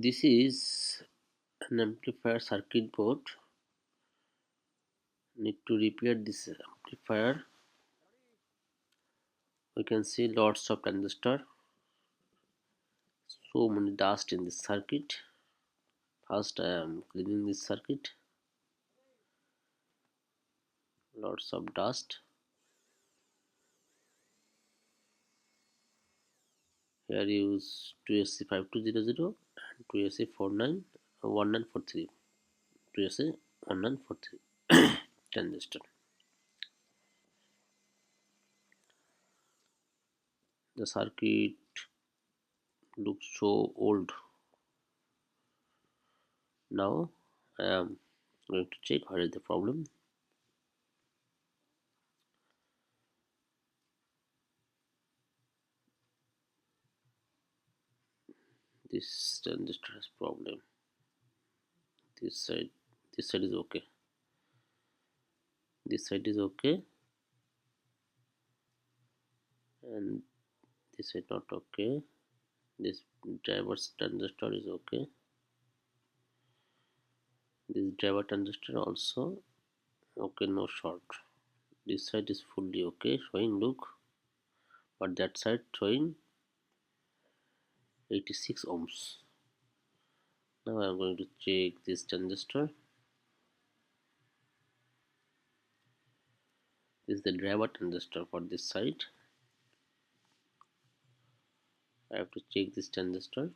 This is an amplifier circuit board. Need to repair this amplifier. We can see lots of transistor. So many dust in this circuit. First I am cleaning this circuit. Lots of dust. Here use 2SC5200 and 2SC491943. 2SC1943 transistor. The circuit looks so old. Now I am going to check what is the problem. This transistor has problem. This side is okay. This side is okay, and this side not okay. This driver's transistor is okay. This driver transistor also okay, no short. This side is fully okay, showing look, but that side showing 86 ohms. Now I am going to check this transistor. This is the driver transistor for this side. I have to check this transistor.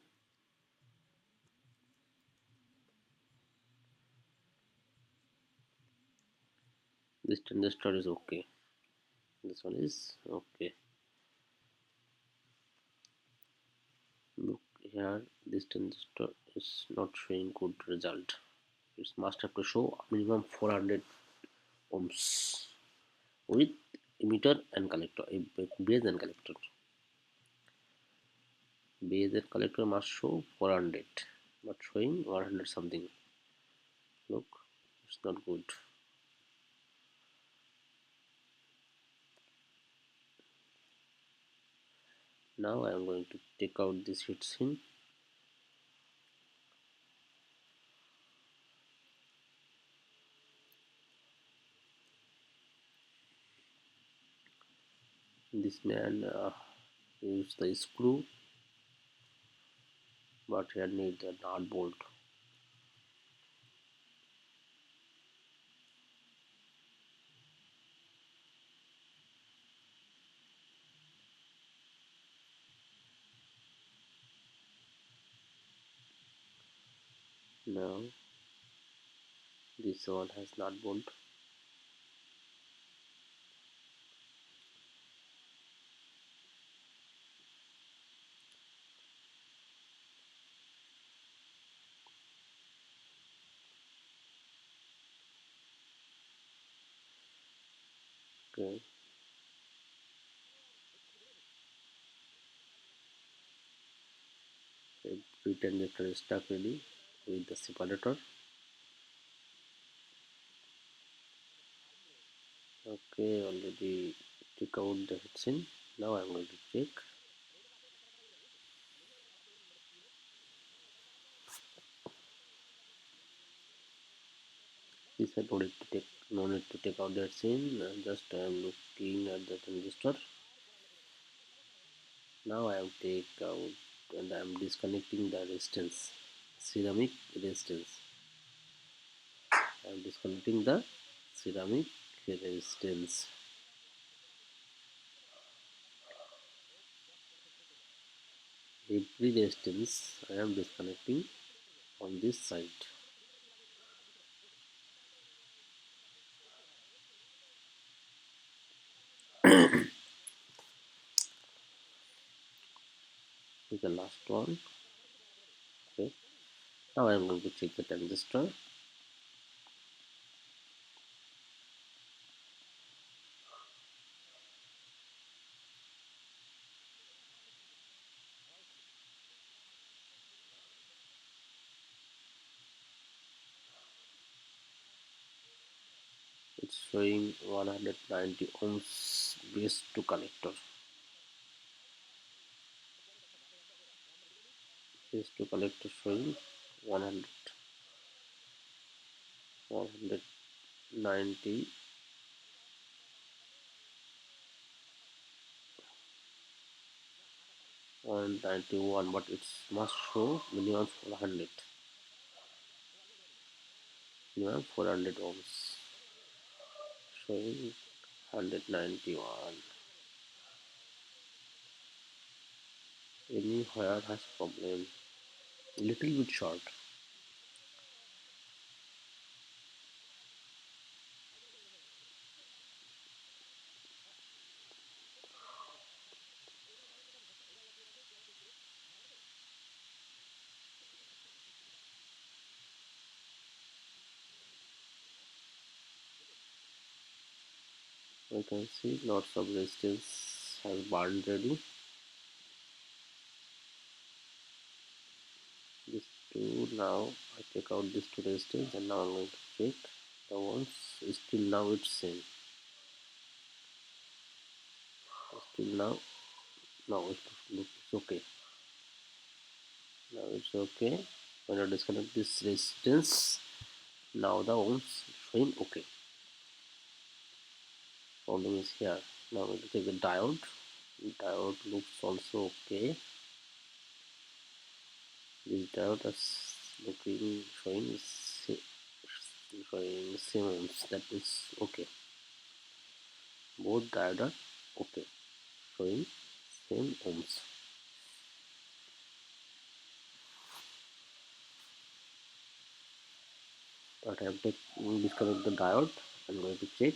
This transistor is okay. This one is okay. Look here, this transistor is not showing good result. It must have to show minimum 400 ohms with emitter and collector, base and collector. Base and collector must show 400, but showing 100 something. Look, it's not good. Now I am going to take out this heatsink. This man used the screw, but here need a nut bolt. Now this one has nut bolt. Okay. Every transistor is stuck ready with the separator. Okay, already took out the heatsink. Now I'm going to check. This I don't need to take, no need to take out that scene. Just I am looking at the transistor. Now I am take out and I am disconnecting the resistance, ceramic resistance. I am disconnecting the ceramic resistance. Every resistance I am disconnecting on this side. This is the last one. Okay. Now I am going to check the transistor. It's showing 190 ohms base to collector. is to collector showing 100, 190, 191, but it must show minimum 400, minimum 400 ohms, showing 191. Anywhere has problem, little bit short. We can see lots of resistance has burned ready. This two, now I take out this two resistance and now I'm going to check the ones. Still now it's same. Still now it's okay. Now it's okay. When I disconnect this resistance, now the ohms showing okay. Problem is here. Now I'm going to take the diode. Diode looks also okay. This diode is looking showing same ohms. That is okay. Both diode are okay, showing same ohms. But I have to disconnect the diode. I'm going to check.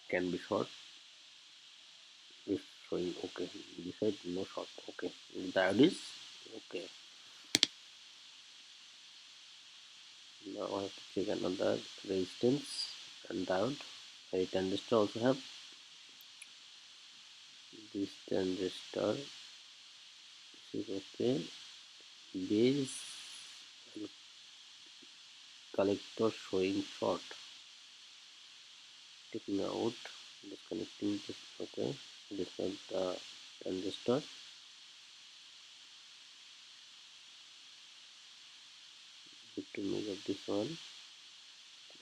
Can be short. It's showing okay. This side no short. Okay. The diode is okay. Now I have to check another resistance and diode. A transistor also have this transistor. This is okay. Base and collector showing short. Taking out, disconnecting this. Okay. Disconnect the transistor. Need to move up this one.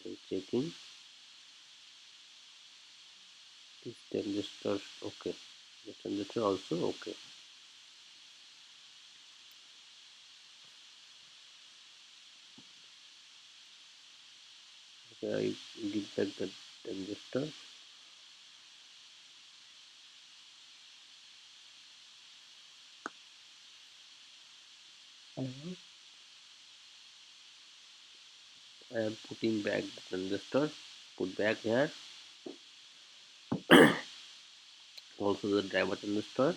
I'm checking. This transistor okay. The transistor also okay. Okay, I give back the transistor. I am putting back the transistor. Put back here. Also the driver transistor.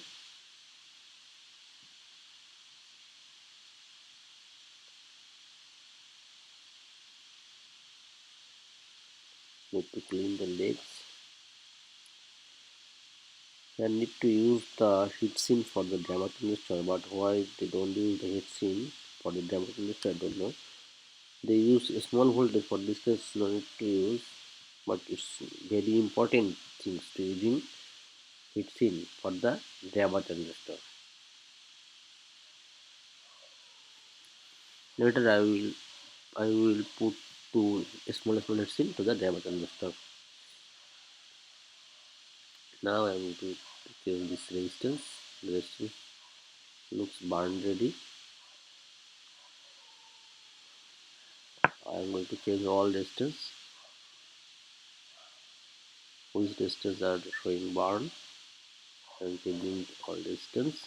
Need to clean the legs. I need to use the heatsink for the driver transistor, but why they don't use the heatsink for the driver transistor I don't know. They use a small voltage for this case, no need to use, but it's very important things to using heatsink for the driver transistor. Later I will put two small heatsink to the driver transistor. Now I am going to change this resistance. The resistance looks burned ready. I am going to change all resistance. Which resistance are showing burn? I am changing all resistance.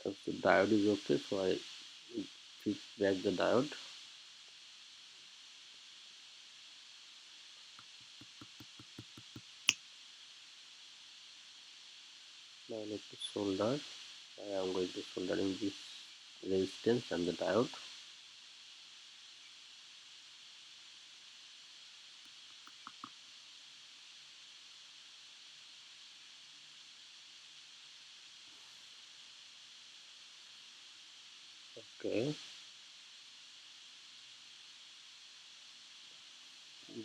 If the diode is okay, so I fix back the diode. Now I need to solder. I am going to soldering this resistance and the diode. Okay,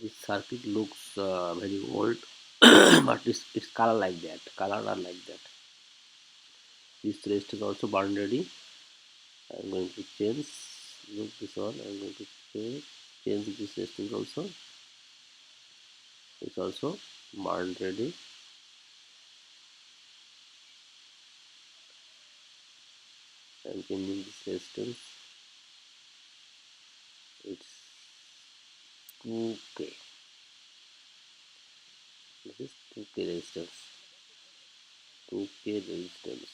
this circuit looks very old, but it's color like that. Color are like that. This rest is also burn ready. I'm going to change. Look this one. I'm going to change this resistance also. It's also burn ready. I'm changing this resistance. It's 2K. This is 2K resistance. 2K resistance.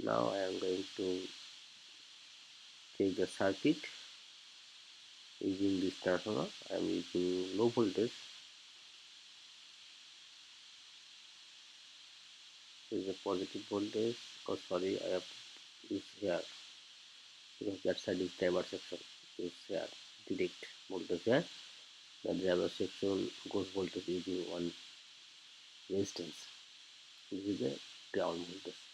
Now I am going to check the circuit using this transformer. I am using low voltage. This is a positive voltage. Oh sorry, I have this here because that side is driver section. This here direct voltage here. The driver section goes voltage using one resistance. This is the ground voltage.